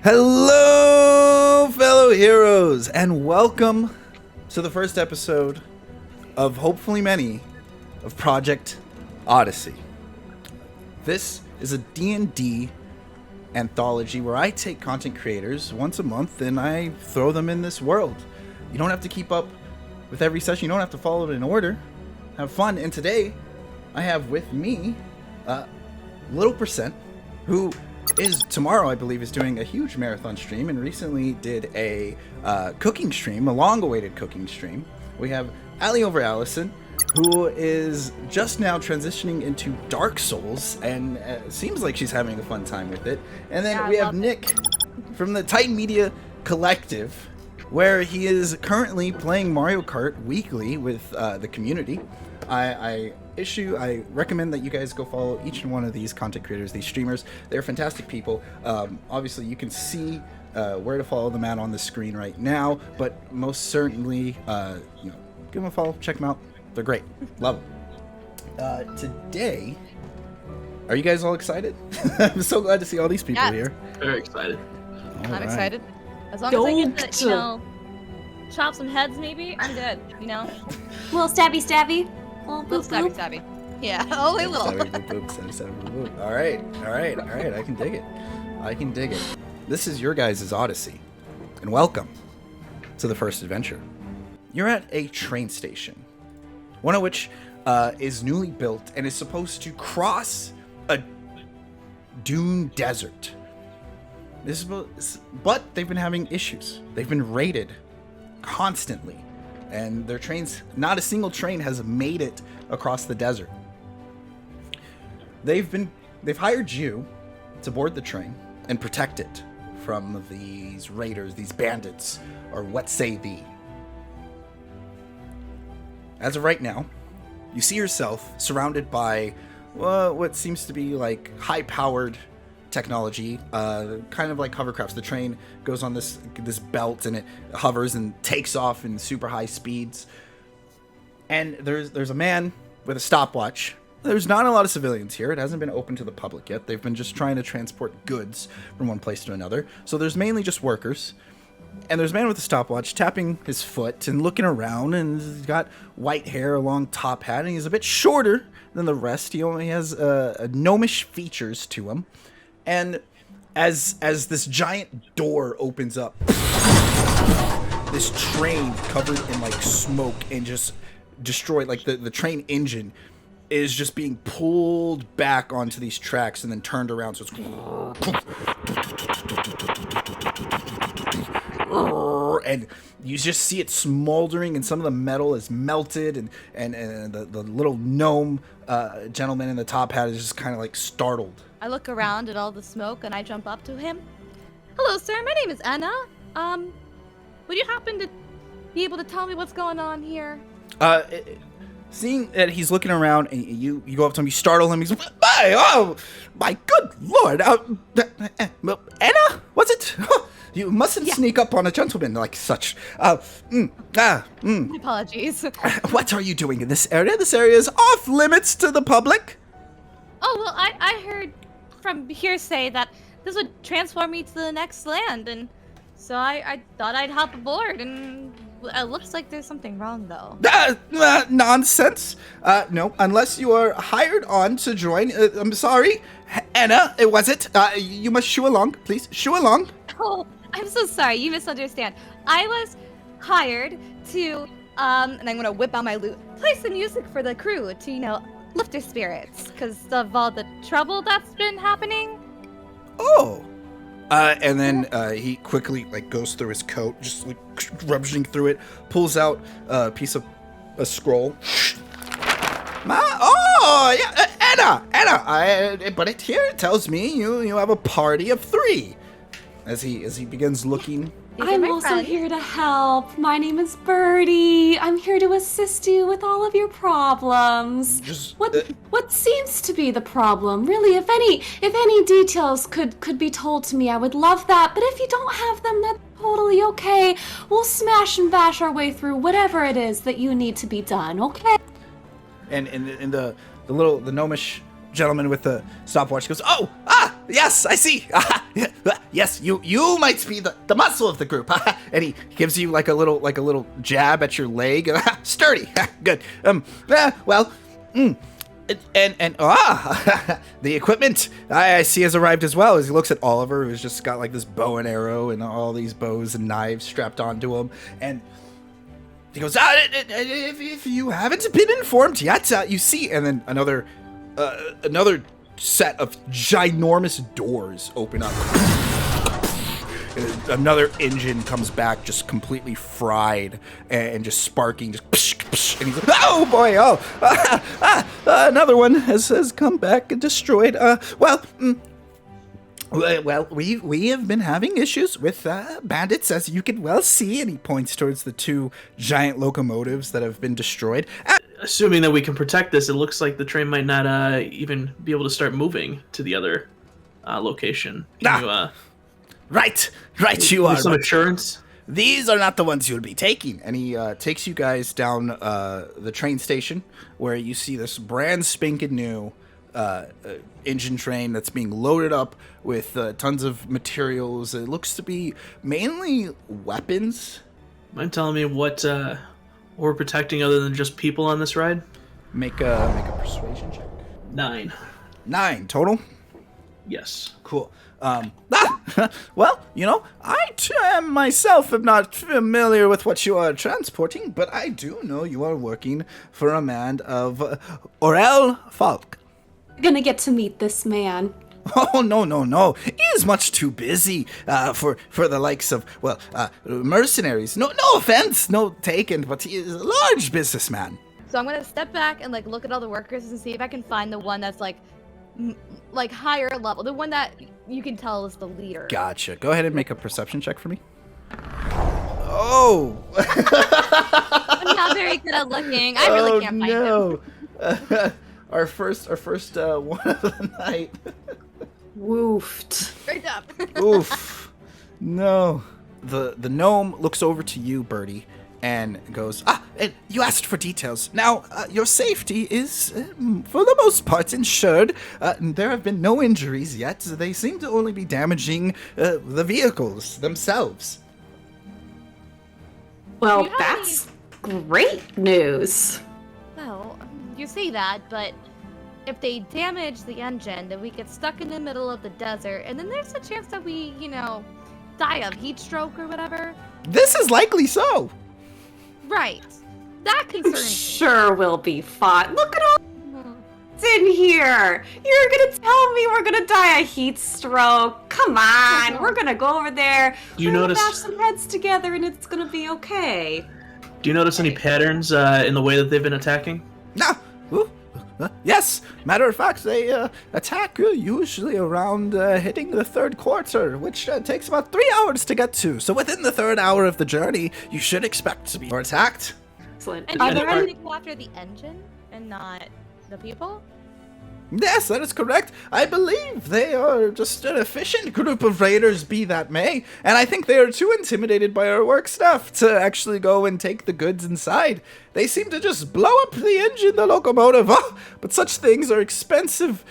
Hello, fellow heroes, and welcome to the first episode of hopefully many of Project Odyssey. This is a D&D anthology where I take content creators once a month and I throw them in this world. You don't have to keep up with every session. You don't have to follow it in order. Have fun. And today, I have with me Little Percent, who is tomorrow, I believe, is doing a huge marathon stream and recently did a cooking stream, a long-awaited cooking stream. We have Allie over Allison, who is just now transitioning into Dark Souls and seems like she's having a fun time with it. And then we have Nick from the Titan Media Collective, where he is currently playing Mario Kart weekly with the community. I recommend that you guys go follow each one of these content creators, these streamers. They're fantastic people. Obviously, you can see where to follow them at on the screen right now, but most certainly, give them a follow, check them out. They're great. Love them. Today, are you guys all excited? I'm so glad to see all these people here. Very excited. I'm excited. As long as I get to, chop some heads, maybe, I'm good, Little stabby. Little stabby. Yeah, only little. All right. I can dig it. This is your guys' Odyssey, and welcome to the first adventure. You're at a train station, one of which is newly built and is supposed to cross a dune desert. But they've been having issues. They've been raided constantly. And their trains, not a single train has made it across the desert. They've hired you to board the train and protect it from these raiders, these bandits, or what say thee. As of right now, you see yourself surrounded by what seems to be like high-powered technology, kind of like hovercrafts. The train goes on this belt and it hovers and takes off in super high speeds. And there's a man with a stopwatch. There's not a lot of civilians here. It hasn't been open to the public yet. They've been just trying to transport goods from one place to another. So there's mainly just workers. And there's a man with a stopwatch tapping his foot and looking around, and he's got white hair, a long top hat, and he's a bit shorter than the rest. He only has gnomish features to him. And as this giant door opens up, this train covered in like smoke and just destroyed, like the train engine is just being pulled back onto these tracks and then turned around. So it's and you just see it smoldering, and some of the metal is melted, and the little gnome gentleman in the top hat is just kind of like startled. I look around at all the smoke and I jump up to him. Hello, sir. My name is Anna. Would you happen to be able to tell me what's going on here? Seeing that he's looking around, and you go up to him, you startle him. He's like, "Oh, my good lord! Anna, was it? You mustn't sneak up on a gentleman like such. Apologies. What are you doing in this area? This area is off limits to the public." Oh, well, I heard from hearsay that this would transform me to the next land, and so I thought I'd hop aboard, and it looks like there's something wrong, though. Nonsense. No, unless you are hired on to join. I'm sorry, Anna, it wasn't. You must shoo along, please. Shoo along. Oh, I'm so sorry. You misunderstand. I was hired to, and I'm gonna whip out my lute, play some music for the crew to, lift their spirits because of all the trouble that's been happening. Oh. And then he quickly goes through his coat, just rummaging through it, pulls out a piece of a scroll. Anna! But it tells me you have a party of 3. As he begins looking. I'm also here to help. My name is Birdie. I'm here to assist you with all of your problems. What seems to be the problem? Really, if any details could be told to me, I would love that. But if you don't have them, that's totally okay. We'll smash and bash our way through whatever it is that you need to be done, okay? And the gnomish gentleman with the stopwatch goes, Yes, I see. Yes, you might be the muscle of the group. And he gives you like a little jab at your leg. Sturdy. Good. Well, the equipment I see has arrived as well. As he looks at Oliver, who's just got like this bow and arrow and all these bows and knives strapped onto him, and he goes, if you haven't been informed yet, you see, and then another set of ginormous doors open up. Another engine comes back, just completely fried and just sparking, just psh, psh, and he's like, "Oh boy! Another one has come back and destroyed." Well, we have been having issues with bandits, as you can well see, and he points towards the two giant locomotives that have been destroyed. Assuming that we can protect this, it looks like the train might not even be able to start moving to the other location. Can you, Right, you are. Some assurance? These are not the ones you'll be taking. And he takes you guys down the train station, where you see this brand spanking new engine train that's being loaded up with tons of materials. It looks to be mainly weapons. Mind telling me what we're protecting other than just people on this ride? Make a persuasion check. 9 total? Yes. Cool. Well, I myself am not familiar with what you are transporting, but I do know you are working for a man of Orel Falk. You're gonna get to meet this man. Oh, no. He is much too busy for the likes of, mercenaries. No offense, no taken, but he is a large businessman. So I'm gonna step back and like look at all the workers and see if I can find the one that's like higher level, the one that you can tell is the leader. Gotcha. Go ahead and make a perception check for me. Oh. I'm not very good at looking. I really can't find him. Our first one of the night. Woofed. Great job. Oof. No. The gnome looks over to you, Birdie, and goes, and you asked for details. Now, your safety is, for the most part, ensured. There have been no injuries yet. They seem to only be damaging the vehicles themselves. Well, that's great news. Well, you say that, but if they damage the engine, then we get stuck in the middle of the desert, and then there's a chance that we, die of heat stroke or whatever. This is likely so. Right. That concerns me. Sure, we'll be fine. Look at all that's in here. You're gonna tell me we're gonna die of heat stroke? Come on, we're gonna go over there. Do you we're gonna notice? bash some heads together, and it's gonna be okay. Do you notice any patterns in the way that they've been attacking? No. Yes. Matter of fact, they attack usually around hitting the third quarter, which takes about 3 hours to get to. So within the third hour of the journey, you should expect to be attacked. Excellent. And Are you there want any? to go after the engine and not the people? Yes, that is correct. I believe they are just an efficient group of raiders, be that may, and I think they are too intimidated by our work staff to actually go and take the goods inside. They seem to just blow up the engine, the locomotive. Oh, but such things are expensive.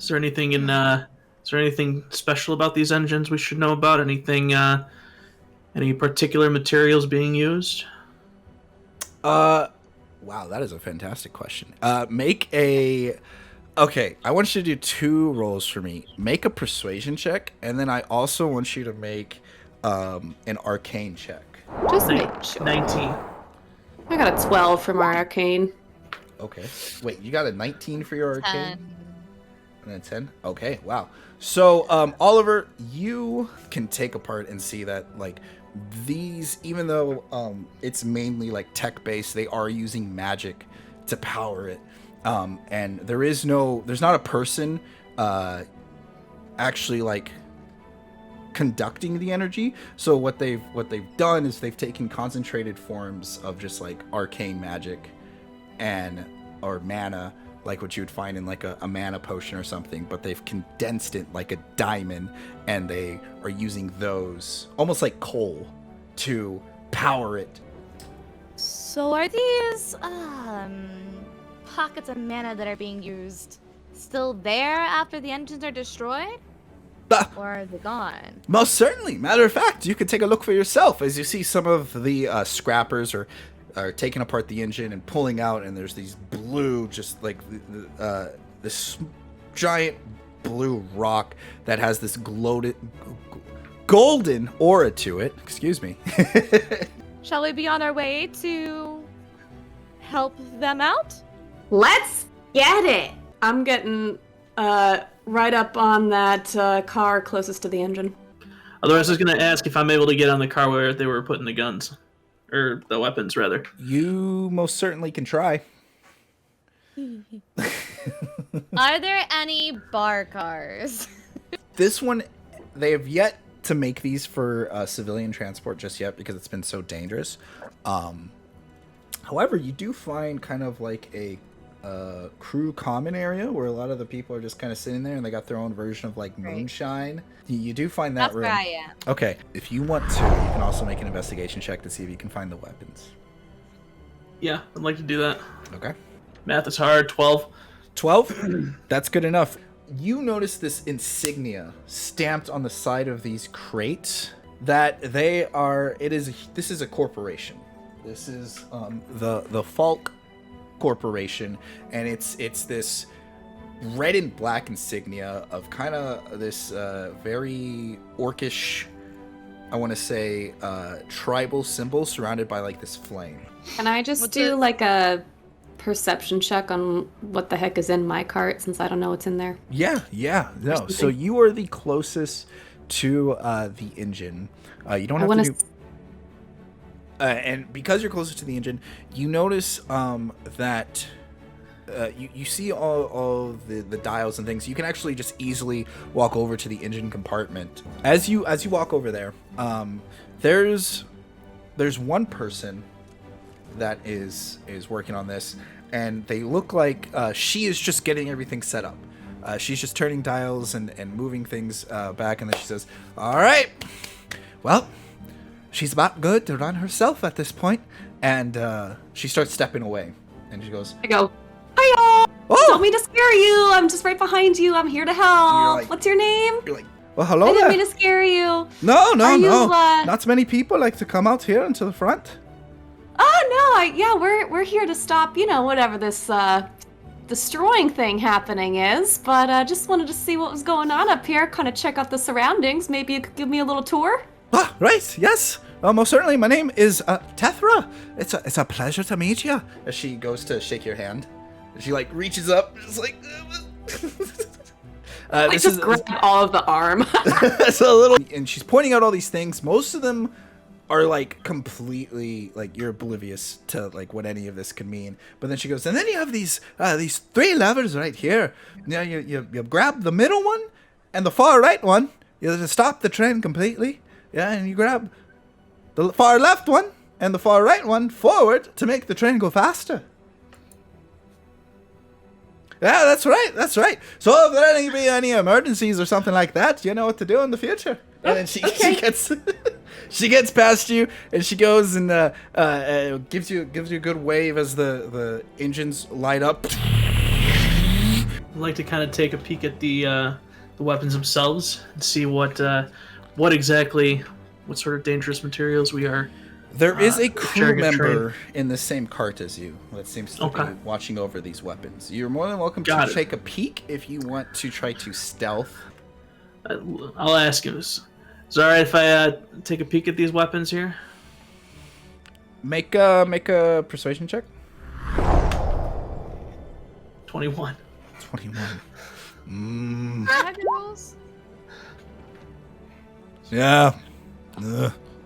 Is there anything special about these engines we should know about? Anything? Any particular materials being used? Wow, that is a fantastic question. Okay, I want you to do 2 rolls for me. Make a persuasion check, and then I also want you to make an arcane check. Just make sure. 19. I got a 12 from our arcane. Okay. Wait, you got a 19 for your arcane? 10. And then 10? Okay, wow. So, Oliver, you can take apart and see that, like, these, even though it's mainly, like, tech-based, they are using magic to power it. And there's not a person actually, like, conducting the energy. So what they've done is they've taken concentrated forms of just like arcane magic or mana, like what you would find in like a mana potion or something, but they've condensed it like a diamond, and they are using those almost like coal to power it. So are these pockets of mana that are being used still there after the engines are destroyed? Ah, Or are they gone? most certainly. Matter of fact, you could take a look for yourself as you see some of the scrappers are taking apart the engine and pulling out, and there's these blue, just like this giant blue rock that has this golden aura to it. Excuse me. Shall we be on our way to help them out? Let's get it. I'm getting right up on that car closest to the engine. Otherwise, I was going to ask if I'm able to get on the car where they were putting the guns. Or the weapons, rather. You most certainly can try. Are there any bar cars? This one, they have yet to make these for civilian transport just yet because it's been so dangerous. However, you do find kind of like a crew common area where a lot of the people are just kind of sitting there and they got their own version of like moonshine. You do find that That's room. where I am. Okay, if you want to, you can also make an investigation check to see if you can find the weapons. Yeah, I'd like to do that. Okay. Math is hard. 12. 12? That's good enough. You notice this insignia stamped on the side of these crates that this is a corporation. This is the Falk Corporation, and it's this red and black insignia of kind of this very orcish, I want to say, tribal symbol surrounded by like this flame. Can I just do like a perception check on what the heck is in my cart since I don't know what's in there? Yeah. No. So you are the closest to the engine. You don't have to do... and because you're closer to the engine, you notice that you see all the dials and things. You can actually just easily walk over to the engine compartment. As you walk over there, there's one person that is working on this, and they look like she is just getting everything set up. She's just turning dials and moving things back, and then she says, "All right, well, she's about good to run herself at this point." And she starts stepping away, and she goes, I go, "Hiya! "Oh!" Don't mean to scare you. I'm just right behind you. I'm here to help. like- What's your name? You're like, "Well, hello I didn't there." mean to scare you. No. Are you, Not many people like to come out here into the front. Oh no, we're here to stop, whatever this destroying thing happening is. But just wanted to see what was going on up here. Kind of check out the surroundings. Maybe you could give me a little tour. Ah, right. Yes. Most certainly. My name is Tethra. It's a pleasure to meet you. As she goes to shake your hand, she like reaches up, just like. This just grab all of the arm. It's a little, and she's pointing out all these things. Most of them are like completely like you're oblivious to like what any of this could mean. But then she goes, and then you have these 3 levers right here. You grab the middle one and the far right one. You just stop the train completely. Yeah, and you grab the far left one and the far right one forward to make the train go faster. Yeah, that's right. So if there be any emergencies or something like that, you know what to do in the future. And then she gets she gets past you, and she goes and gives you a good wave as the engines light up. I'd like to kind of take a peek at the weapons themselves and see what sort of dangerous materials we are. There is a crew sharing a member train. in the same cart as you that seems to be watching over these weapons. You're more than welcome Got to it. take a peek if you want to try to stealth. I'll ask him. Is it alright if I take a peek at these weapons here? Make a persuasion check. 21. 21. Have your rules? Yeah.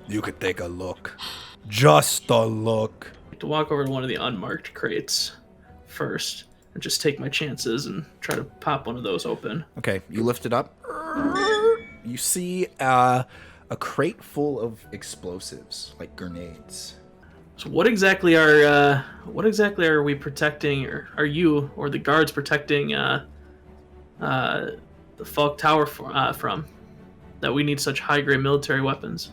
You could take a look. Just a look. To walk over to one of the unmarked crates first and just take my chances and try to pop one of those open. Okay, you lift it up. You see a crate full of explosives, like grenades. So what exactly are we protecting, or are you or the guards protecting the Falk Tower from? That we need such high-grade military weapons.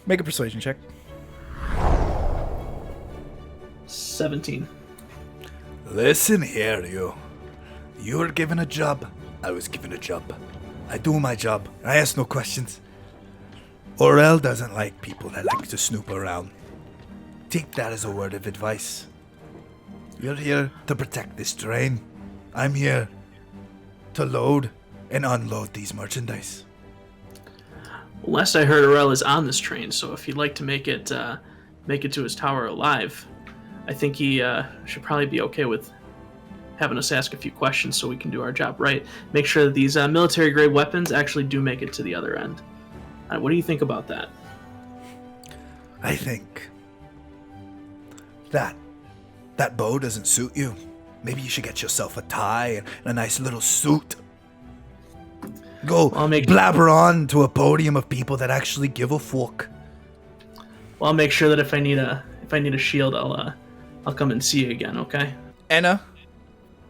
Make a persuasion check. 17. Listen here, you. You were given a job. I was given a job. I do my job. I ask no questions. Orel doesn't like people that like to snoop around. Take that as a word of advice. You're here to protect this train. I'm here to load and unload these merchandise. Last I heard, Orel is on this train, so if he'd like to make it to his tower alive, I think he should probably be okay with having us ask a few questions so we can do our job right. Make sure that these military-grade weapons actually do make it to the other end. What do you think about that? I think that bow doesn't suit you. Maybe you should get yourself a tie and a nice little suit. Go blabber on to a podium of people that actually give a fuck. Well, I'll make sure that if I need a shield, I'll come and see you again. Okay. Anna,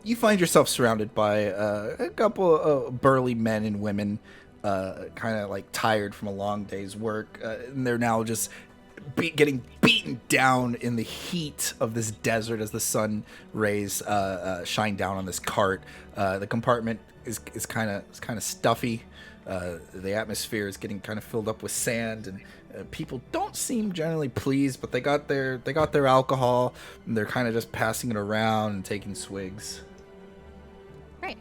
you find yourself surrounded by a couple of burly men and women, kind of like tired from a long day's work, and they're now just getting beaten down in the heat of this desert as the sun rays shine down on this cart. The compartment is kind of stuffy. The atmosphere is getting kind of filled up with sand, and people don't seem generally pleased. But they got their alcohol, and they're kind of just passing it around and taking swigs. Great.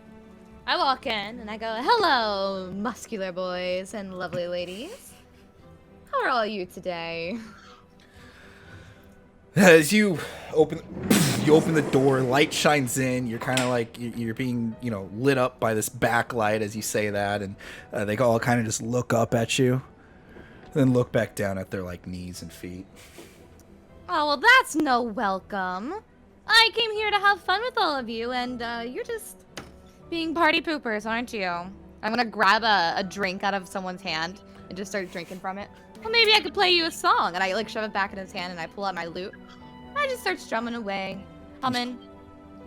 I walk in and I go, "Hello, muscular boys and lovely ladies. How are all you today?" As you open the door, light shines in. You're kind of like you're being, lit up by this backlight as you say that, and they all kind of just look up at you, then look back down at their like knees and feet. Oh, well, that's no welcome. I came here to have fun with all of you, and you're just being party poopers, aren't you? I'm gonna grab a drink out of someone's hand and just start drinking from it. Well, maybe I could play you a song. And I like shove it back in his hand and I pull out my lute. And I just start strumming away, humming.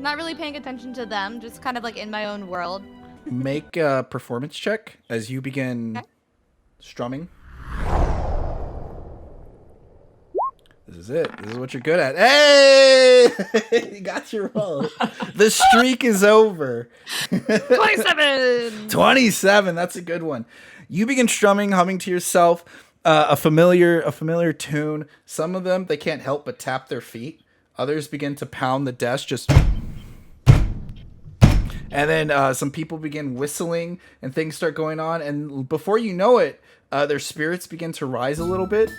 Not really paying attention to them, just kind of like in my own world. Make a performance check as you begin strumming. This is it. This is what you're good at. Hey! You got your roll. The streak is over. 27! 27. That's a good one. You begin strumming, humming to yourself. A familiar tune. Some of them, they can't help but tap their feet. Others begin to pound the desk, just... And then some people begin whistling, and things start going on. And before you know it, their spirits begin to rise a little bit.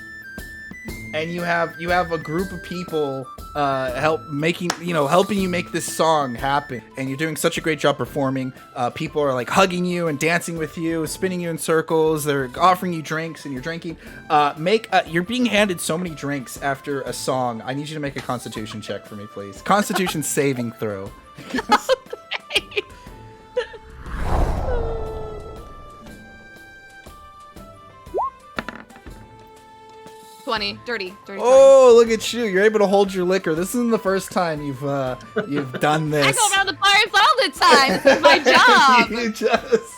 And you have a group of people helping you make this song happen. And you're doing such a great job performing. People are like hugging you and dancing with you, spinning you in circles. They're offering you drinks and you're drinking. You're being handed so many drinks after a song. I need you to make a Constitution check for me, please. Constitution saving throw. Okay. 20, dirty. Oh, look at you! You're able to hold your liquor. This isn't the first time you've done this. I go around the bars all the time. This is my job. You just,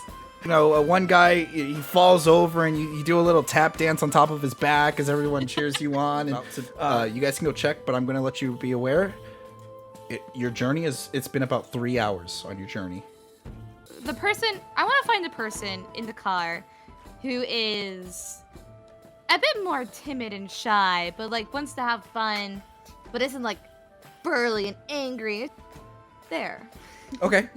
one guy he falls over and you do a little tap dance on top of his back as everyone cheers you on. And you guys can go check, but I'm going to let you be aware. Your journey it's been about 3 hours on your journey. I want to find the person in the car who is a bit more timid and shy, but like wants to have fun, but isn't like burly and angry. There. Okay.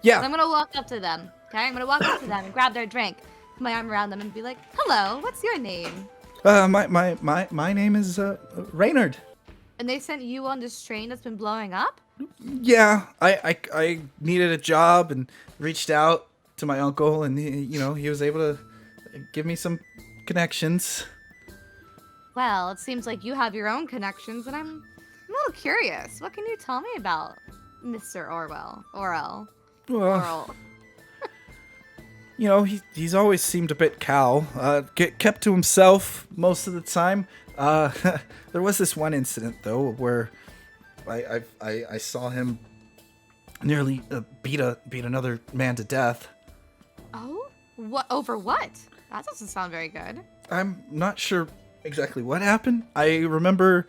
Yeah. So I'm gonna walk up to them. Okay, I'm gonna walk up to them and grab their drink, put my arm around them, and be like, "Hello, what's your name?" My name is Reynard. And they sent you on this train that's been blowing up? Yeah, I needed a job and reached out to my uncle, and he was able to give me some connections. Well, it seems like you have your own connections, and I'm a little curious. What can you tell me about Mr. Orel? Well, he's always seemed a bit cal. Kept to himself most of the time. There was this one incident though where I saw him nearly beat another man to death. Oh, what over what? That doesn't sound very good. I'm not sure exactly what happened. I remember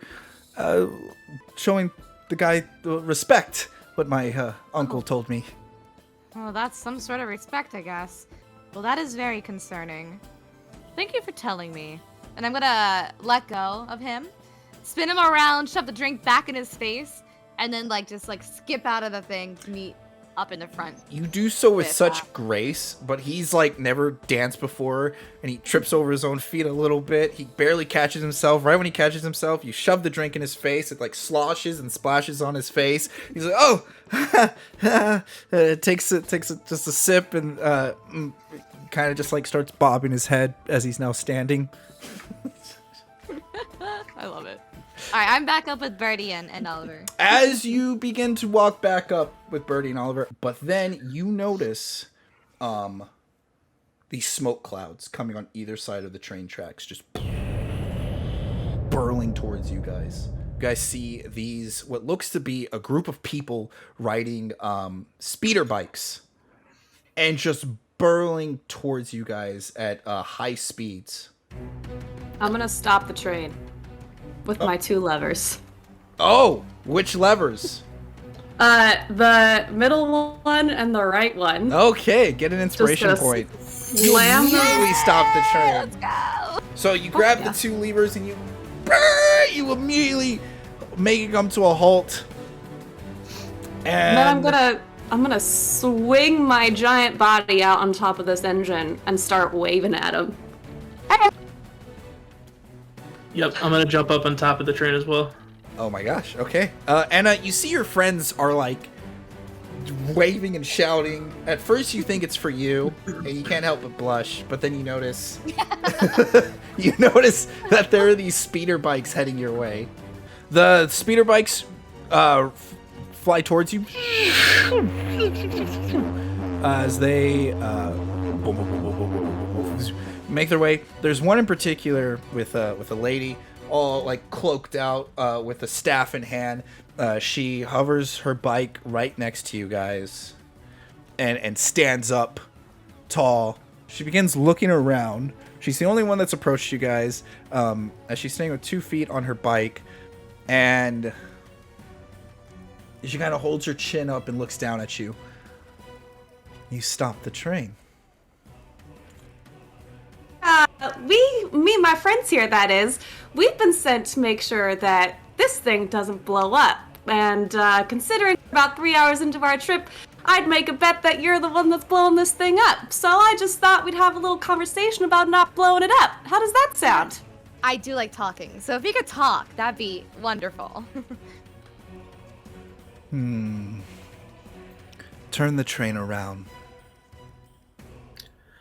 showing the guy respect, what my uncle told me. Well, that's some sort of respect, I guess. Well, that is very concerning. Thank you for telling me. And I'm gonna let go of him, spin him around, shove the drink back in his face, and then just skip out of the thing to meet up in the front. You do so with such grace, but he's never danced before, and he trips over his own feet a little bit. He barely catches himself. Right when he catches himself, you shove the drink in his face. It sloshes and splashes on his face. He's like, "Oh!" takes just a sip and kind of just starts bobbing his head as he's now standing. I love it. All right, I'm back up with Birdie and Oliver. As you begin to walk back up with Birdie and Oliver, but then you notice these smoke clouds coming on either side of the train tracks, just burling towards you guys. You guys see these, what looks to be a group of people riding speeder bikes and just burling towards you guys at high speeds. I'm gonna stop the train with my 2 levers. Oh, which levers? The middle one and the right one. Okay, get an inspiration point. You immediately stop the train. Let's go. So you grab the 2 levers and you immediately make it come to a halt. And then I'm gonna swing my giant body out on top of this engine and start waving at him. Yep, I'm gonna jump up on top of the train as well. oh my gosh, okay. And you see your friends are waving and shouting. At first you think it's for you, and you can't help but blush, but then you notice you notice that there are these speeder bikes heading your way. The speeder bikes fly towards you as they make their way. There's one in particular with a lady all cloaked out with a staff in hand. She hovers her bike right next to you guys and stands up tall. She begins looking around. She's the only one that's approached you guys as she's standing with 2 feet on her bike, and she kind of holds her chin up and looks down at you. You stop the train. Me and my friends here, that is, we've been sent to make sure that this thing doesn't blow up. And considering about 3 hours into our trip, I'd make a bet that you're the one that's blowing this thing up. So I just thought we'd have a little conversation about not blowing it up. How does that sound? I do like talking, so if you could talk, that'd be wonderful. Turn the train around.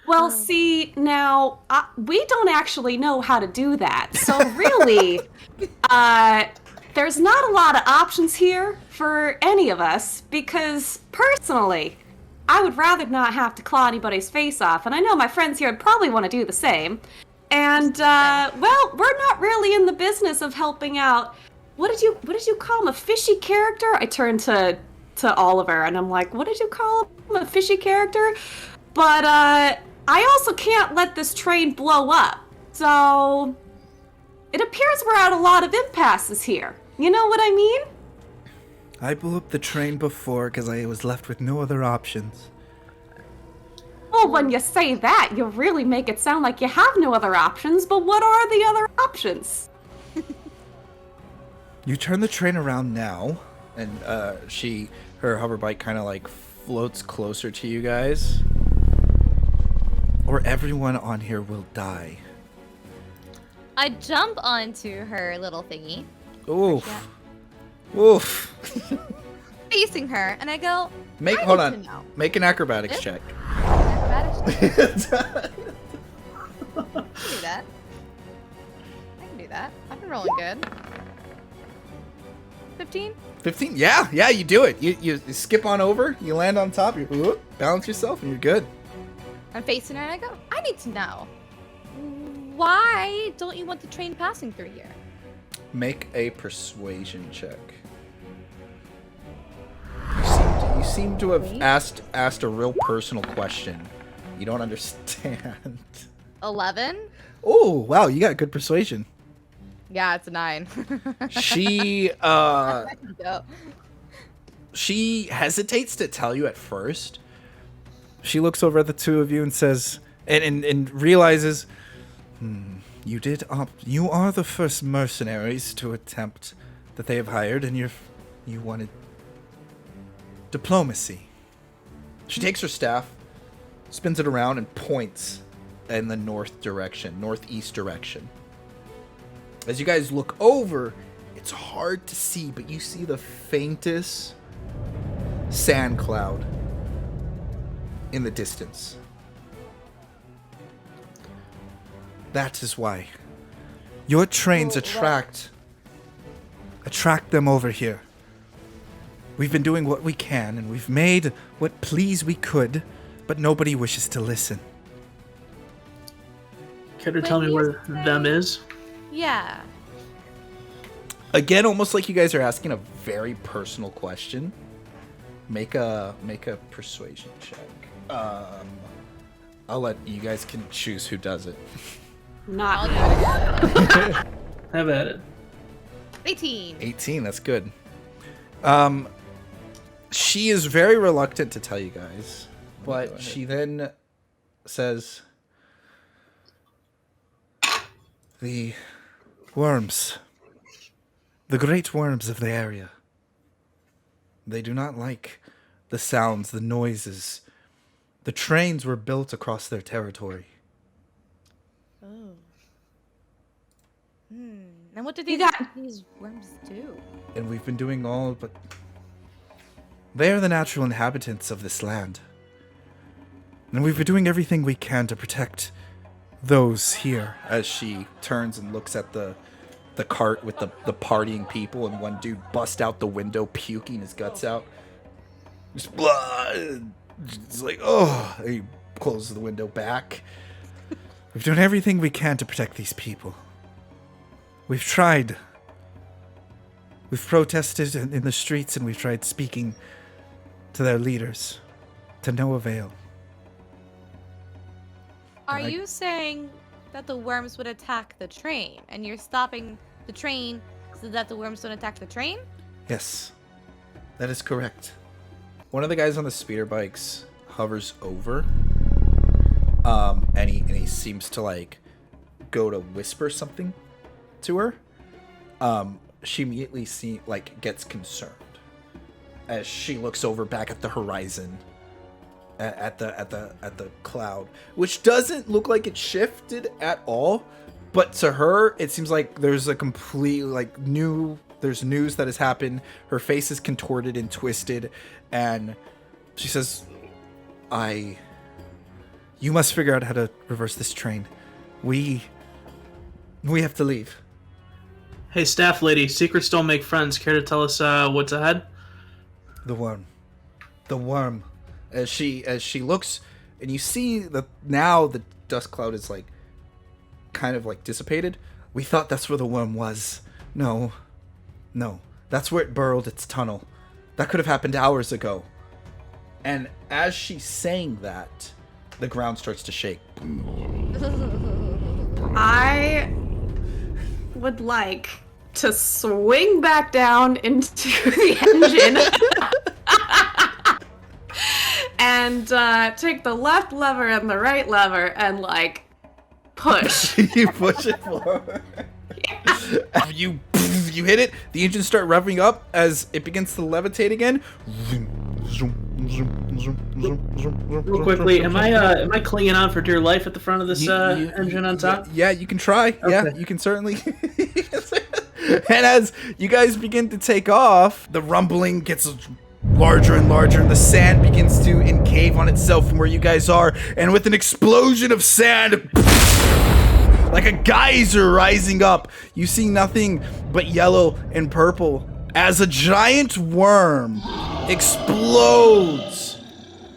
Well, see, now, we don't actually know how to do that. So really, there's not a lot of options here for any of us, because personally, I would rather not have to claw anybody's face off, and I know my friends here would probably want to do the same. And, well, we're not really in the business of helping out. What did you call him? A fishy character? I turned to Oliver, and I'm like, what did you call him? A fishy character? But, I also can't let this train blow up, so it appears we're at a lot of impasses here. You know what I mean? I blew up the train before because I was left with no other options. Well, when you say that, you really make it sound like you have no other options, but what are the other options? You turn the train around now, and her hover bike kind of floats closer to you guys. Or everyone on here will die. I jump onto her little thingy. Oof. Oof. Facing her, and I go, Hold on. Make an acrobatics check. Acrobatics check. I can do that. I can do that. I've been rolling good. 15? 15? Yeah, you do it. You skip on over, you land on top, you balance yourself, and you're good. I'm facing her and I go, I need to know. Why don't you want the train passing through here? Make a persuasion check. You seem to have asked a real personal question. You don't understand. 11? Oh, wow, you got good persuasion. Yeah, it's a 9. She hesitates to tell you at first, She looks over at the two of you and says, and realizes, you are the first mercenaries to attempt that they have hired, and you wanted diplomacy. She takes her staff, spins it around, and points in the northeast direction. As you guys look over, it's hard to see, but you see the faintest sand cloud in the distance. That is why your trains attract them over here. We've been doing what we can, and we've made what pleas we could, but nobody wishes to listen. Care to tell me where them is? Yeah. Again, almost like you guys are asking a very personal question. Make a persuasion check. I'll let you guys can choose who does it. Not Have at it. 18. 18, that's good. She is very reluctant to tell you guys, but she then says, the worms, the great worms of the area, they do not like the sounds, the noises. The trains were built across their territory. Oh. And what do these worms do? And we've been doing all but... They are the natural inhabitants of this land. And we've been doing everything we can to protect those here. As she turns and looks at the cart with the partying people, and one dude busts out the window, puking his guts out. Just blood. It's like, oh. He closes the window back. We've done everything we can to protect these people. We've tried. We've protested in the streets, and we've tried speaking to their leaders, to no avail. Are you saying that the worms would attack the train, and you're stopping the train so that the worms don't attack the train? Yes, that is correct. One of the guys on the speeder bikes hovers over, and he seems to like go to whisper something to her. She immediately gets concerned as she looks over back at the horizon, at the cloud, which doesn't look like it shifted at all. But to her, it seems like there's a complete there's news that has happened. Her face is contorted and twisted, and she says, you must figure out how to reverse this train. We have to leave. Hey, staff lady, secrets don't make friends. Care to tell us what's ahead? The worm. As she looks, and you see that now the dust cloud is kind of dissipated. We thought that's where the worm was. No, that's where it burrowed its tunnel. That could have happened hours ago. And as she's saying that, the ground starts to shake. I would like to swing back down into the engine and take the left lever and the right lever and push. You push it forward. Yeah. You hit it. The engines start revving up as it begins to levitate again. Real quickly, am I clinging on for dear life at the front of this engine on top? Yeah, you can try. Okay. Yeah, you can certainly. And as you guys begin to take off, the rumbling gets larger and larger, and the sand begins to encave on itself from where you guys are, and with an explosion of sand, like a geyser rising up, you see nothing but yellow and purple as a giant worm explodes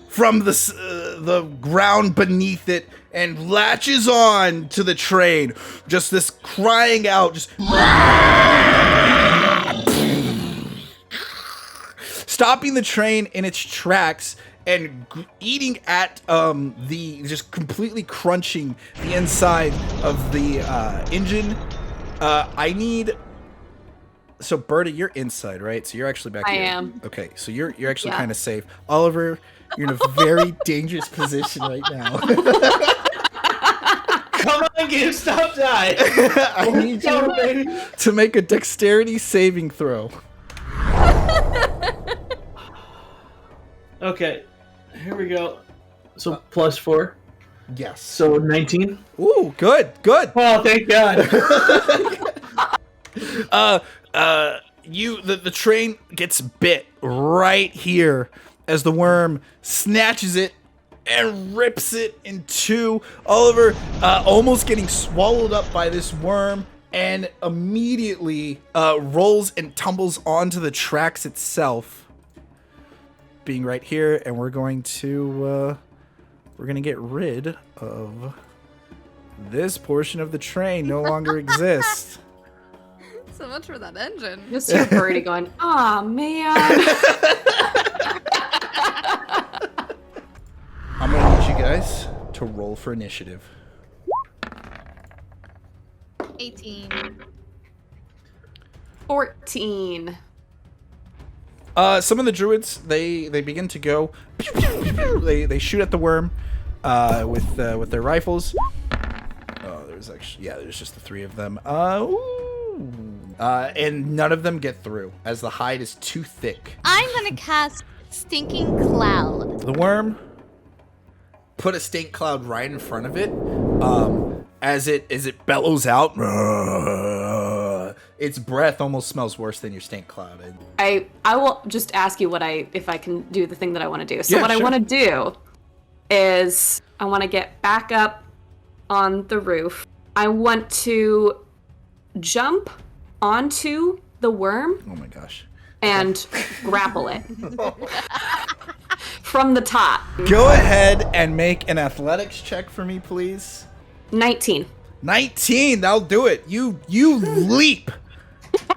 from the ground beneath it and latches on to the train. Just this crying out, just stopping the train in its tracks and eating at just completely crunching the inside of the engine. I need So Berta, you're inside, right? So you're actually back here. I am. Okay, so you're actually Yeah. kind of safe. Oliver, you're in a very dangerous position right now. Come on, GameStop, die. I need you to make a dexterity saving throw. Okay, here we go. So +4. Yes. So 19. Ooh, good. Oh, thank God. The train gets bit right here as the worm snatches it and rips it in two. Oliver almost getting swallowed up by this worm and immediately rolls and tumbles onto the tracks itself, being right here. And we're going to get rid of this portion of the train. No longer exists. So much for that engine. Just hear Birdie going, "Aw, man." I'm gonna need you guys to roll for initiative. 18. 14. Some of the druids they begin to go. Pew, pew, pew, pew. They shoot at the worm with their rifles. Oh, there's just the three of them. And none of them get through as the hide is too thick. I'm gonna cast Stinking Cloud. The worm put a stink cloud right in front of it. As it bellows out, its breath almost smells worse than your stink cloud. I will just ask you if I can do the thing that I want to do. So Yeah, what I sure. want to do is I want to get back up on the roof. I want to jump onto the worm Oh my gosh. and grapple it from the top. Go ahead and make an athletics check for me, please. 19. 19, that'll do it. You leap.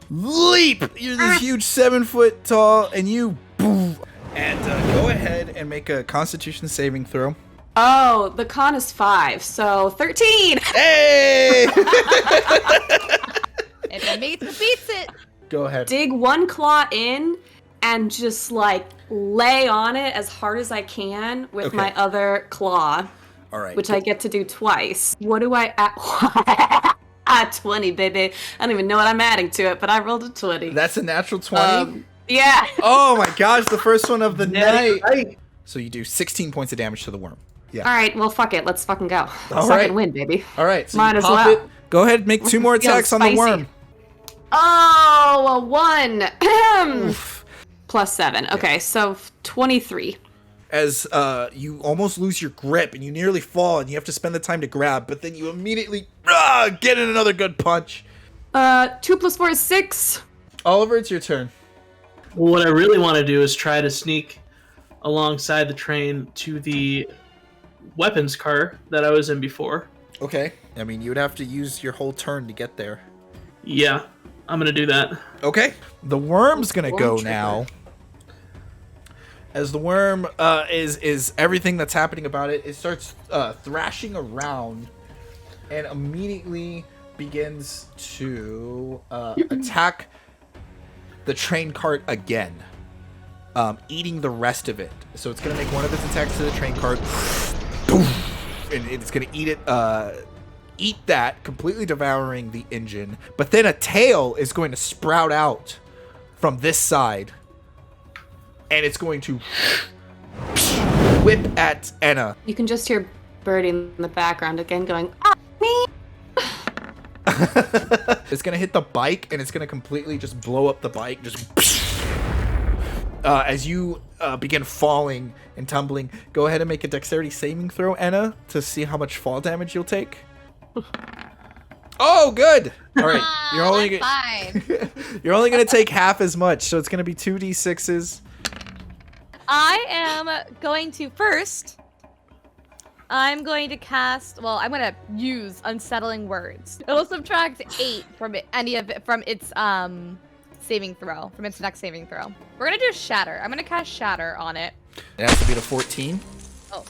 You're this huge 7 foot tall, and you boom. And go ahead and make a Constitution saving throw. Oh, the con is 5, so 13. Hey! If it beats it. Go ahead. Dig one claw in and just like lay on it as hard as I can with Okay. my other claw, All right. which I get to do twice. What do I add? 20, baby. I don't even know what I'm adding to it, but I rolled a 20. That's a natural 20. Yeah. Oh my gosh, the first one of the night. Right. So you do 16 points of damage to the worm. Yeah. All right, well, fuck it. Let's fucking go. All Second right. win, baby. All right. So Might you as pop well. it. Go ahead and make 2 more Feeling attacks on the spicy. worm. Oh, a 1. Oof. Plus 7. Okay, so 23. As you almost lose your grip and you nearly fall and you have to spend the time to grab, but then you immediately get in another good punch. 2 plus 4 is 6. Oliver, it's your turn. Well, what I really want to do is try to sneak alongside the train to the weapons car that I was in before. Okay. I mean, you would have to use your whole turn to get there. Yeah, I'm gonna do that. Okay. The worm's gonna Worm go trigger. now. As the worm is everything that's happening about it, it starts thrashing around and immediately begins to attack the train cart again, eating the rest of it. So it's gonna make one of its attacks to the train cart, and it's gonna eat that, completely devouring the engine. But then a tail is going to sprout out from this side, and it's going to whip at Enna. You can just hear Birdie in the background again going, "Ah, me." It's gonna hit the bike, and it's gonna completely just blow up the bike. Just as you begin falling and tumbling. Go ahead and make a dexterity saving throw, Enna, to see how much fall damage you'll take. Oh, good. All right, you're only Fine. you're only gonna take half as much, so it's gonna be 2d6s. I am going to first. I'm going to cast. Well, I'm going to use Unsettling Words. It'll subtract 8 from its saving throw, from its next saving throw. We're gonna do Shatter. I'm gonna cast Shatter on it. It has to be a 14. Oh,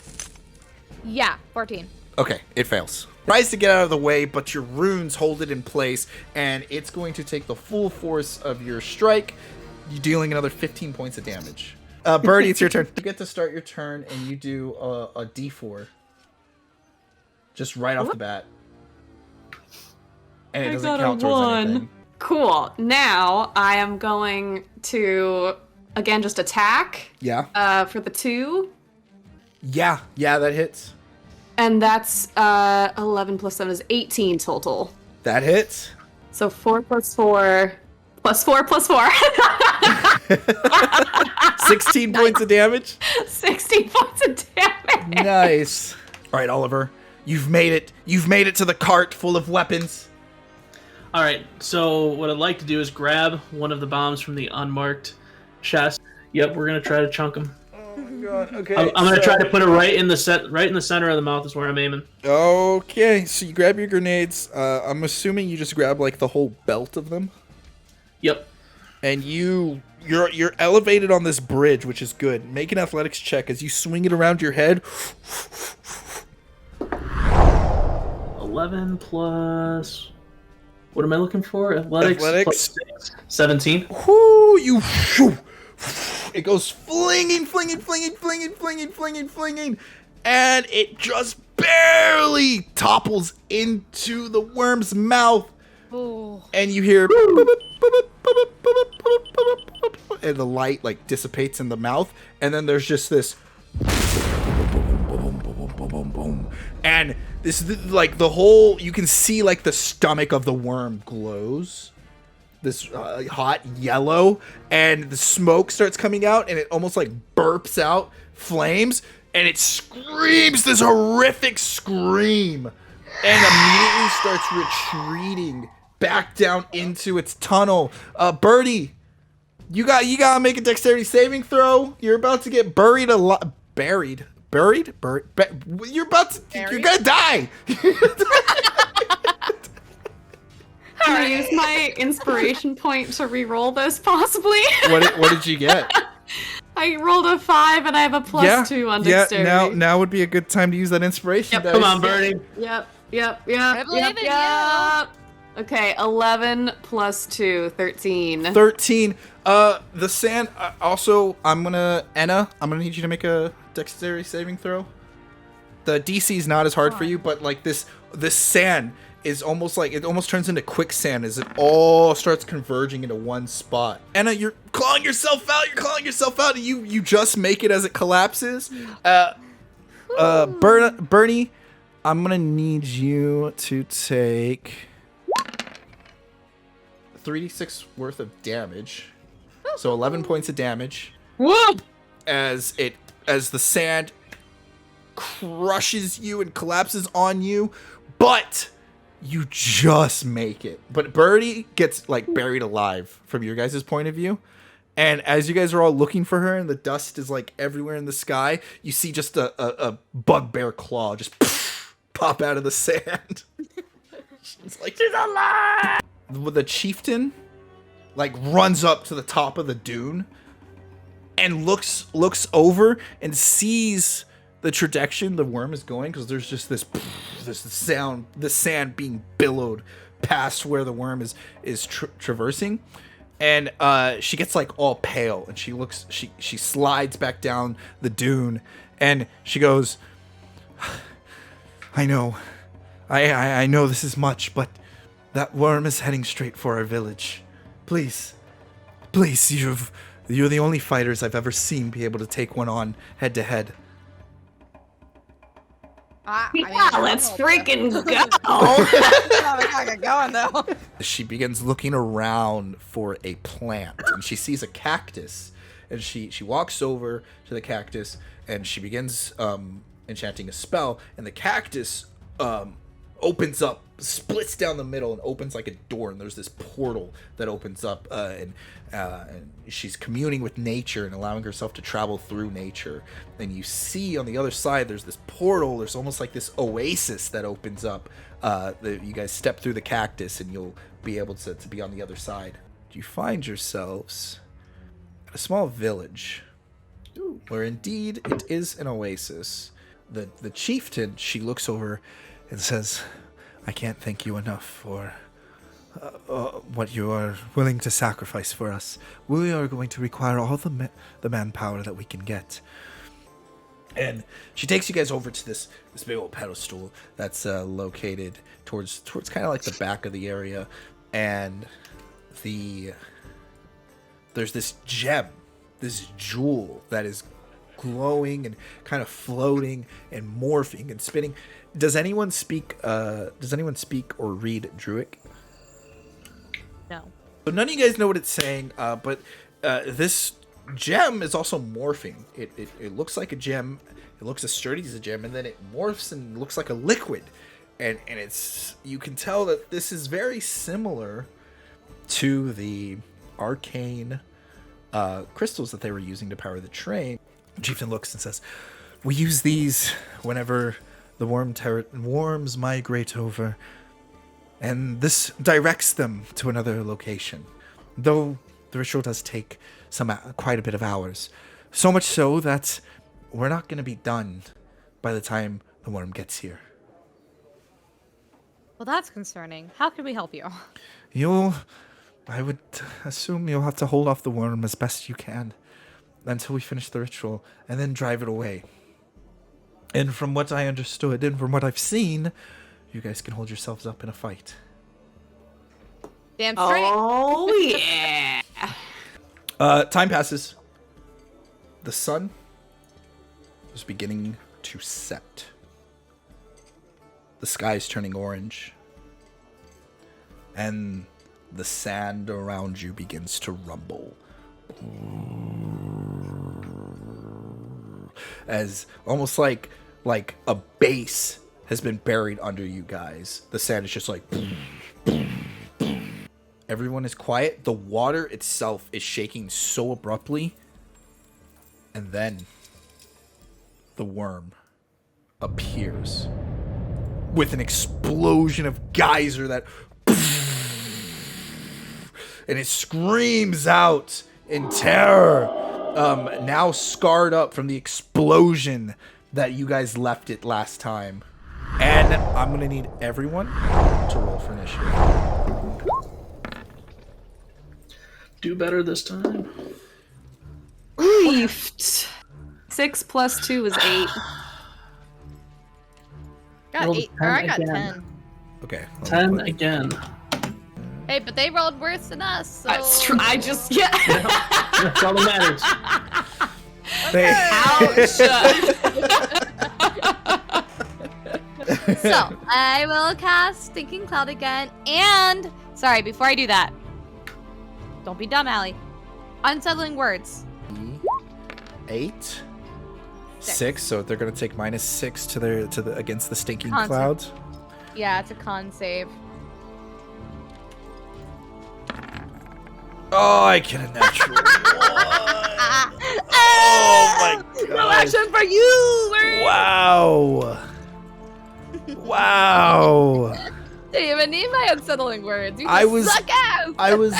yeah, 14. Okay, it fails. tries to get out of the way, but your runes hold it in place, and it's going to take the full force of your strike. You're dealing another 15 points of damage. Birdie, it's your turn. You get to start your turn, and you do a D4. Just right off the bat. And it doesn't count towards anything. Cool. Now I am going to, again, just attack. Yeah. For the 2. Yeah, that hits. And that's 11 plus 7 is 18 total. That hits. So 4 plus 4 plus 4 plus 4. 16 points of damage. 16 points of damage. Nice. All right, Oliver, you've made it. You've made it to the cart full of weapons. All right. So what I'd like to do is grab one of the bombs from the unmarked chest. Yep, we're gonna try to chunk them. Oh my god. Okay. I'm gonna try to put it right in the center of the mouth is where I'm aiming. Okay, so you grab your grenades. I'm assuming you just grab like the whole belt of them. Yep. And you're elevated on this bridge, which is good. Make an athletics check as you swing it around your head. 11 plus. What am I looking for? Athletics. Plus 6. 17. Whoo! It goes flinging, and it just barely topples into the worm's mouth. Ooh. And you hear, and the light like dissipates in the mouth, and then there's just this, and this like the whole, you can see like the stomach of the worm glows. This hot yellow, and the smoke starts coming out, and it almost like burps out flames, and it screams this horrific scream, and immediately starts retreating back down into its tunnel. Birdie, you gotta make a dexterity saving throw. You're about to get buried alive. You're gonna die. Can I use my inspiration point to re-roll this, possibly? What did you get? I rolled a 5, and I have a +2 on dexterity. Yeah, now would be a good time to use that inspiration dice. Come on, Birdie. Yep. I believe in you. Okay, 11 plus 2, 13. 13. The sand. Also, I'm gonna need you to make a dexterity saving throw. The DC is not as hard for you, but like this sand is almost like, it almost turns into quicksand as it all starts converging into one spot. Anna, you're clawing yourself out. And you just make it as it collapses. Bernie, I'm gonna need you to take 3d6 worth of damage. So 11 points of damage. Whoa! As the sand crushes you and collapses on you, but you just make it. But Birdie gets like buried alive from your guys' point of view. And as you guys are all looking for her and the dust is like everywhere in the sky, you see just a bugbear claw just pop out of the sand. She's like, she's alive! The chieftain like runs up to the top of the dune and looks over and sees the trajectory the worm is going, because there's just this sound, the sand being billowed past where the worm is traversing, and she gets like all pale, and she slides back down the dune, and she goes, I know this is much, but that worm is heading straight for our village. Please, you're the only fighters I've ever seen be able to take one on head to head. Let's freaking go! We're going though. She begins looking around for a plant, and she sees a cactus, and she walks over to the cactus, and she begins enchanting a spell, and the cactus opens up, splits down the middle, and opens like a door, and there's this portal that opens up, and she's communing with nature and allowing herself to travel through nature. And you see on the other side there's this portal, there's almost like this oasis that opens up. You guys step through the cactus and you'll be able to be on the other side. You find yourselves at a small village where indeed it is an oasis. The chieftain, she looks over and says, I can't thank you enough for what you are willing to sacrifice for us. We are going to require all the manpower that we can get. And she takes you guys over to this big old pedestal that's located towards kind of like the back of the area, and there's this gem, this jewel that is glowing and kind of floating and morphing and spinning. Does anyone speak or read Druic? No. So none of you guys know what it's saying, but this gem is also morphing. It looks like a gem. It looks as sturdy as a gem, and then it morphs and looks like a liquid. And it's, you can tell that this is very similar to the arcane crystals that they were using to power the train. Chieftain looks and says, we use these whenever the worms migrate over, and this directs them to another location. Though the ritual does take quite a bit of hours. So much so that we're not going to be done by the time the worm gets here. Well, that's concerning. How can we help you? I would assume you'll have to hold off the worm as best you can until we finish the ritual, and then drive it away. And from what I understood, and from what I've seen, you guys can hold yourselves up in a fight. Damn straight. Oh, yeah. Time passes. The sun is beginning to set. The sky is turning orange. And the sand around you begins to rumble. As almost like a base has been buried under you guys. The sand is just like... Everyone is quiet. The water itself is shaking so abruptly. And then the worm appears with an explosion of geyser that... And it screams out in terror. Now scarred up from the explosion that you guys left it last time. And I'm going to need everyone to roll for initiative. Do better this time. Reefed. 6 plus 2 is 8. Got Rolled 8. Or I 10 got again. 10. Okay. 10 again. Hey, but they rolled worse than us, so... That's true. I just... Yeah. That's all that matters. Ouch. So, I will cast Stinking Cloud again, and... Sorry, before I do that. Don't be dumb, Allie. Unsettling words. 8. 6, so they're gonna take -6 to the against the stinking Con save. clouds. Yeah, it's a con save. Oh, I get a natural 1. Oh my No god! action for you! Word. Wow! Wow! Didn't even need my unsettling words. You I just was- suck ass. I was.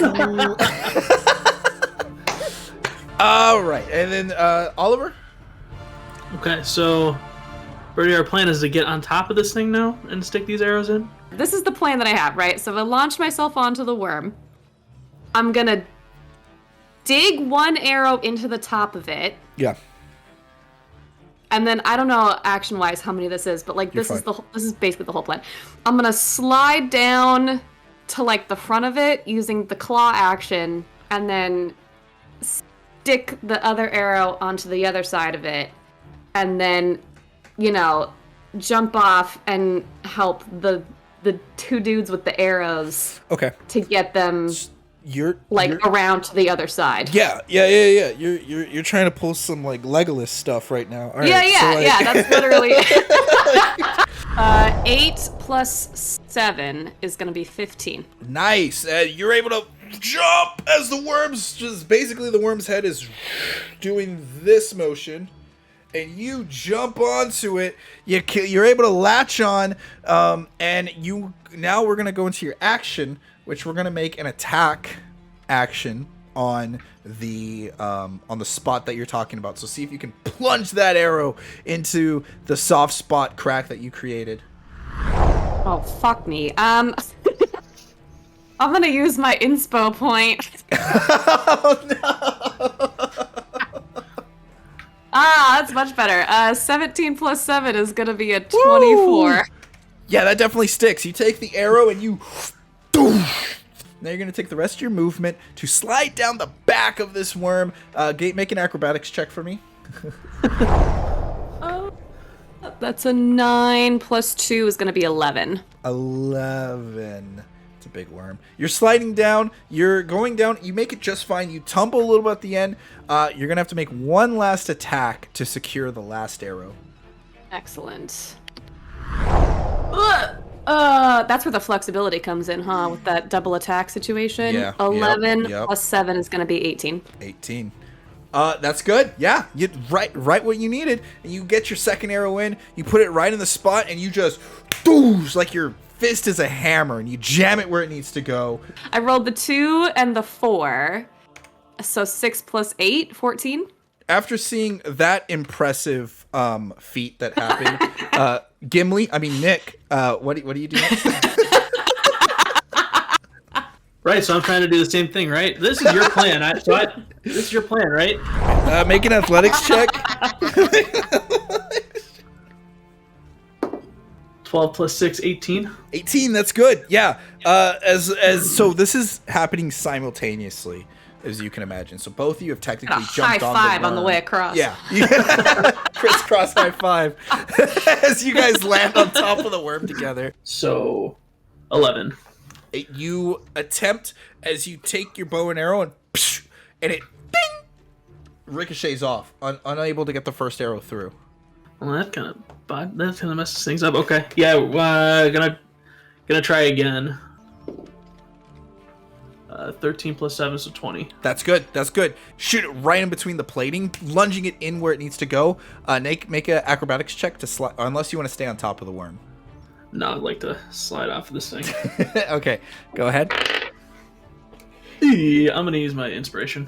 All right, and then Oliver. Okay, so Birdie, our plan is to get on top of this thing now and stick these arrows in? This is the plan that I have, right? So if I launch myself onto the worm, I'm gonna dig one arrow into the top of it. Yeah. And then I don't know action-wise how many this is, but like You're this is fine. this is basically the whole plan. I'm gonna slide down to like the front of it using the claw action, and then stick the other arrow onto the other side of it, and then, you know, jump off and help the two dudes with the arrows Okay. to get them You're around to the other side. Yeah. You're trying to pull some like Legolas stuff right now. All right, Yeah. That's literally 8 plus 7 is gonna be 15. Nice. You're able to jump as the worm's head is doing this motion, and you jump onto it. You're able to latch on, and now we're gonna go into your action, which we're gonna make an attack action on the spot that you're talking about. So see if you can plunge that arrow into the soft spot crack that you created. Oh, fuck me. I'm gonna use my inspo point. Oh, no. That's much better. 17 plus 7 is gonna be a 24. Woo! Yeah, that definitely sticks. You take the arrow and you... Now you're going to take the rest of your movement to slide down the back of this worm. Make an acrobatics check for me. That's a 9 plus 2 is gonna be 11. 11. It's a big worm. You're sliding down. You're going down. You make it just fine. You tumble a little bit at the end. You're going to have to make one last attack to secure the last arrow. Excellent. That's where the flexibility comes in, huh? With that double attack situation. Yeah. 11 Yep. plus 7 is going to be 18. 18. That's good. Yeah, you right what you needed. And you get your second arrow in. You put it right in the spot, and you just like your fist is a hammer, and you jam it where it needs to go. I rolled the 2 and the 4, so 6 plus 8, 14. After seeing that impressive feat that happened, Nick, what do you do next? Right, so I'm trying to do the same thing, right? This is your plan. This is your plan, right? Make an athletics check. 12 plus 6, 18. 18, that's good. Yeah. So this is happening simultaneously, as you can imagine. So both of you have technically jumped on high five on the way across. Yeah. Crisscross high five as you guys land on top of the worm together. So, 11. You attempt as you take your bow and arrow and it ding, ricochets off, unable to get the first arrow through. Well, that kind of messes things up. Okay, yeah, gonna try again. 13 plus 7, so 20. That's good. That's good. Shoot it right in between the plating, lunging it in where it needs to go. Make an acrobatics check to slide, unless you want to stay on top of the worm. No, I'd like to slide off of this thing. Okay, go ahead. I'm gonna use my inspiration.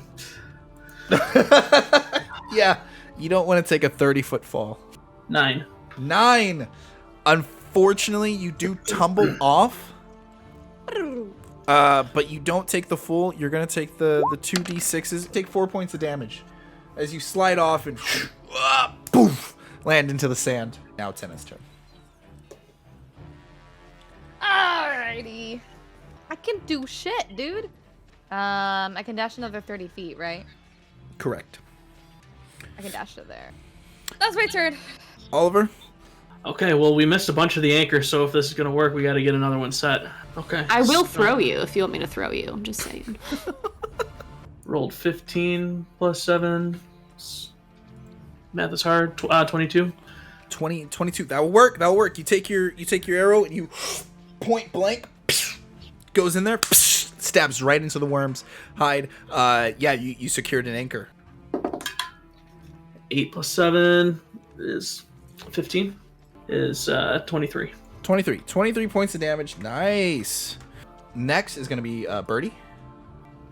Yeah, you don't want to take a 30-foot fall. 9. 9. Unfortunately, you do tumble off. But you don't take the full. You're gonna take the 2d6s. Take 4 points of damage as you slide off and poof, land into the sand. Now it's Enna's turn. Alrighty. I can do shit, dude. I can dash another 30 feet, right? Correct. I can dash to there. That's my turn. Oliver? Okay, well, we missed a bunch of the anchors, so if this is gonna work, we gotta get another one set. Okay. I will throw you if you want me to throw you. I'm just saying. Rolled 15 plus 7. Math is hard. 22. 22. That'll work. You take your arrow and you point blank, goes in there, stabs right into the worm's hide. You secured an anchor. 8 plus 7 is 15. Is 23. 23 points of damage. Nice. Next is gonna be Birdie.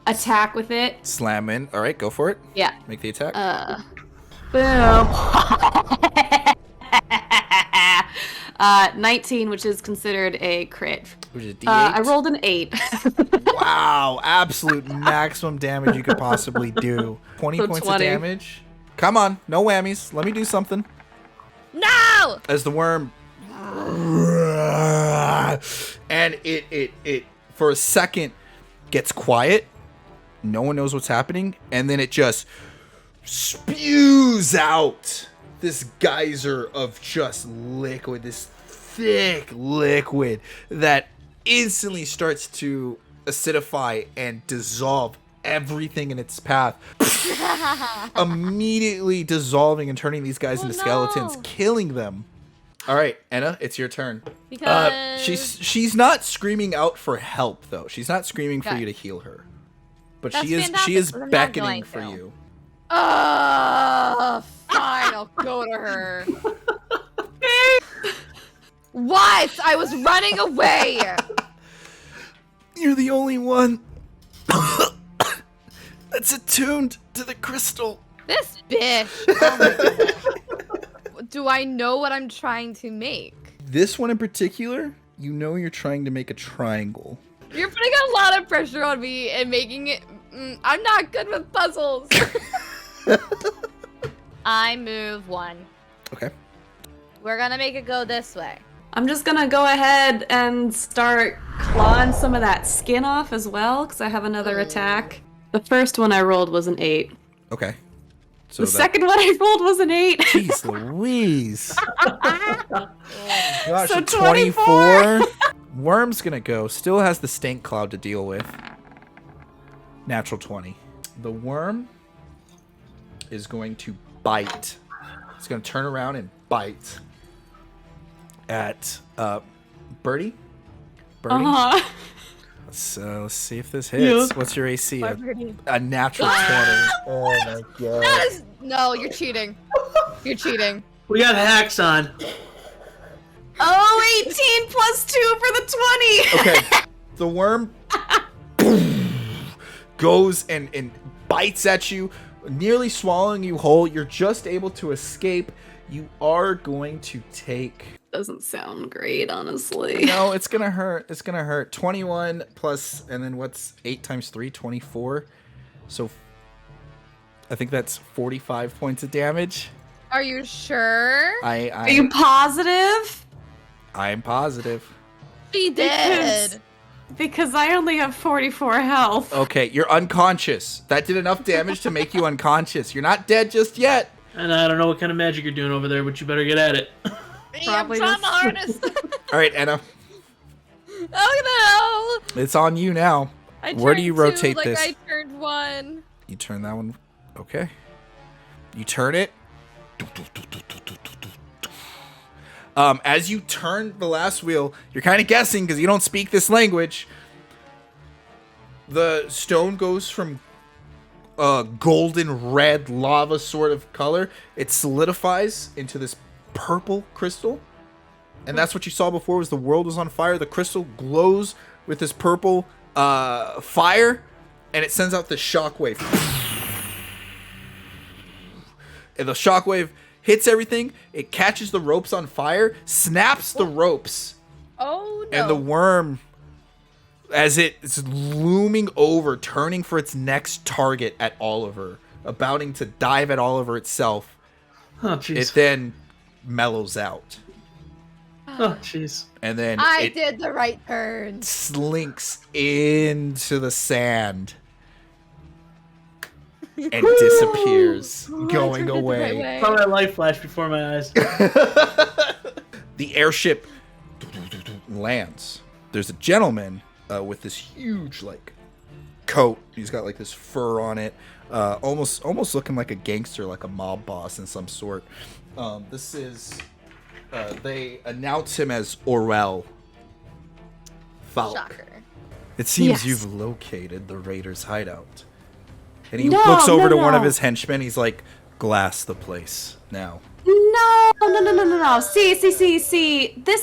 Attack with it. Slam in. All right, go for it. Yeah. Make the attack. Boom. 19, which is considered a crit. Which is D8. I rolled an 8. Wow, absolute maximum damage you could possibly do. 20 So points 20. of damage. Come on, no whammies. Let me do something. No! As the worm, and it for a second gets quiet. No one knows what's happening, and then it just spews out this geyser of just liquid, this thick liquid that instantly starts to acidify and dissolve everything in its path, immediately dissolving and turning these guys into skeletons, killing them. All right, Enna, it's your turn. Because She's not screaming out for help though. She's not screaming for you to heal her, but That's she is fantastic, but I'm not beckoning going for to. you. fine, I'll go to her. What? I was running away. You're the only one that's attuned to the crystal. This bitch. Oh my goodness. Do I know what I'm trying to make? This one in particular, you know you're trying to make a triangle. You're putting a lot of pressure on me and making it. I'm not good with puzzles. I move 1. Okay. We're gonna make it go this way. I'm just gonna go ahead and start clawing some of that skin off as well, because I have another attack. The first one I rolled was an 8. Okay. So The second one I rolled was an 8. Jeez Louise. Gosh, So a 24. Worm's gonna go. Still has the stink cloud to deal with. Natural 20. The worm is going to bite. It's gonna turn around and bite at Birdie. Birdie. Uh-huh. Let's see if this hits. Yeah. What's your AC? Bye, Birdie. A natural 20. Oh my god. That is no, you're cheating. You're cheating. We got hacks on. Oh, 18 plus 2 for the 20! Okay. The worm goes and bites at you, nearly swallowing you whole. You're just able to escape. You are going to take... Doesn't sound great, honestly. No, it's going to hurt. It's going to hurt. 21 plus, and then what's 8 times 3? 24. So I think that's 45 points of damage. Are you sure? Are you positive? I'm positive. She did. Because I only have 44 health. Okay, you're unconscious. That did enough damage to make you unconscious. You're not dead just yet. And I don't know what kind of magic you're doing over there, but you better get at it. Probably I'm trying my just- hardest. All right, Anna. Oh no! It's on you now. I Where do you turned rotate 2, like this? I turned 1. You turn that one. Okay. You turn it. As you turn the last wheel, you're kind of guessing because you don't speak this language. The stone goes from golden red lava sort of color. It solidifies into this purple crystal. And that's what you saw before was the world was on fire. The crystal glows with this purple fire, and it sends out this shockwave. And the shockwave hits everything. It catches the ropes on fire, snaps the ropes, Oh no! and the worm, as it's looming over, turning for its next target at Oliver, abouting to dive at Oliver itself, Oh, it jeez. then mellows out. Oh, jeez. And then I it did the right turn. slinks into the sand and disappears, going I turned it the right away. way. Saw that light flash before my eyes. The airship lands. There's a gentleman with this huge like coat. He's got like this fur on it, almost looking like a gangster, like a mob boss in some sort. This is they announce him as Orel Falk. Shocker. It seems Yes. you've located the raiders' hideout. And he No, looks over no, to one of no. his henchmen. He's like, glass the place now. No. See. This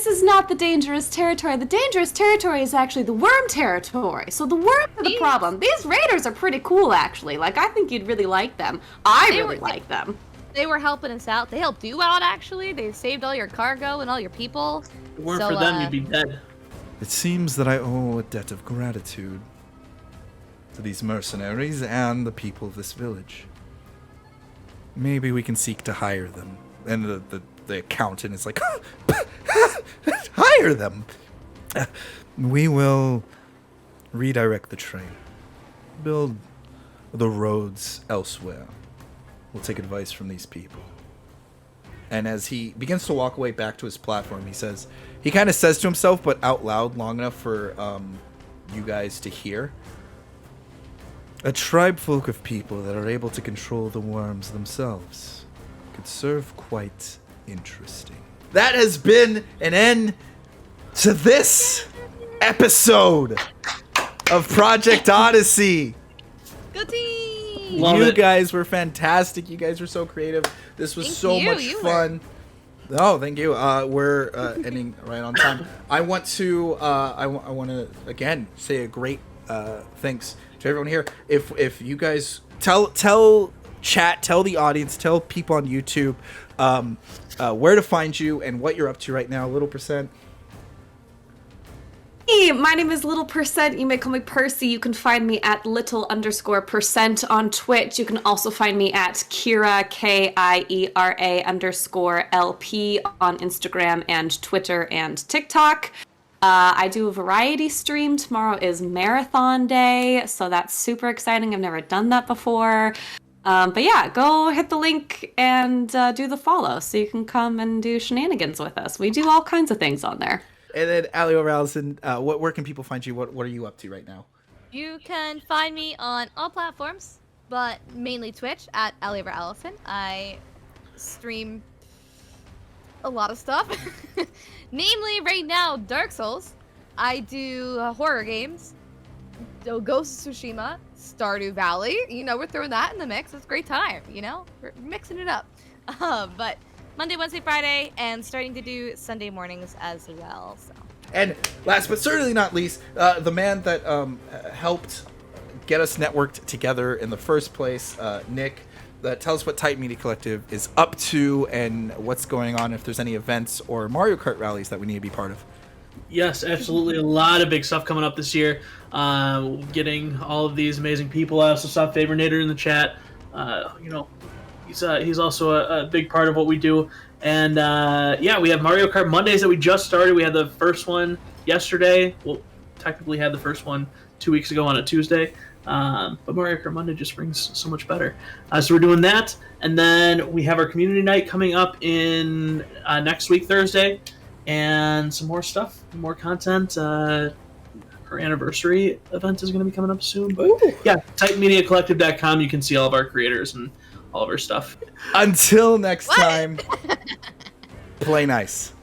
is not the dangerous territory. The dangerous territory is actually the worm territory. So the worms are the These- problem. These raiders are pretty cool, actually. Like, I think you'd really like them. I They really were- like them. They were helping us out. They helped you out, actually. They saved all your cargo and all your people. If it weren't So, for them, you'd be dead. It seems that I owe a debt of gratitude to these mercenaries and the people of this village. Maybe we can seek to hire them. And the accountant is like, hire them. We will redirect the train. Build the roads elsewhere. We'll take advice from these people. And as he begins to walk away back to his platform, he kind of says to himself, but out loud long enough for you guys to hear. A tribe folk of people that are able to control the worms themselves could serve quite interesting. That has been an end to this episode of Project Odyssey. Good team! Love You it. guys were fantastic. You guys were so creative. This was Thank so you. much You fun. Oh, thank you. We're ending right on time. I want to I want to again say a great thanks to everyone here. If you guys tell chat, tell the audience, tell people on YouTube where to find you and what you're up to right now. Little percent. me. My name is Little Percent. You may call me Percy. You can find me at little_percent on Twitch. You can also find me at Kira, KIERA_LP on Instagram and Twitter and TikTok. I do a variety stream. Tomorrow is marathon day, so that's super exciting. I've never done that before. But yeah, go hit the link and do the follow so you can come and do shenanigans with us. We do all kinds of things on there. And then Allie O'Rallison, where can people find you? What are you up to right now? You can find me on all platforms, but mainly Twitch at Allie O'Rallison. I stream a lot of stuff. Namely, right now, Dark Souls. I do horror games. Ghost of Tsushima, Stardew Valley. You know, we're throwing that in the mix. It's a great time, you know? We're mixing it up. But Monday, Wednesday, Friday, and starting to do Sunday mornings as well. So. And last but certainly not least, the man that helped get us networked together in the first place, Nick. Tell us what Type Media Collective is up to and what's going on, if there's any events or Mario Kart rallies that we need to be part of. Yes, absolutely. A lot of big stuff coming up this year. Getting all of these amazing people. I also saw Favornator in the chat. He's also a big part of what we do. And yeah, we have Mario Kart Mondays that we just started. We had the first one yesterday. Well, technically had the first one 2 weeks ago on a Tuesday. But Mario Kart Monday just brings so much better. So we're doing that. And then we have our community night coming up in next week, Thursday. And some more stuff, more content. Our anniversary event is going to be coming up soon. But yeah, typemediacollective.com. You can see all of our creators and all of our stuff. Until next time, play nice.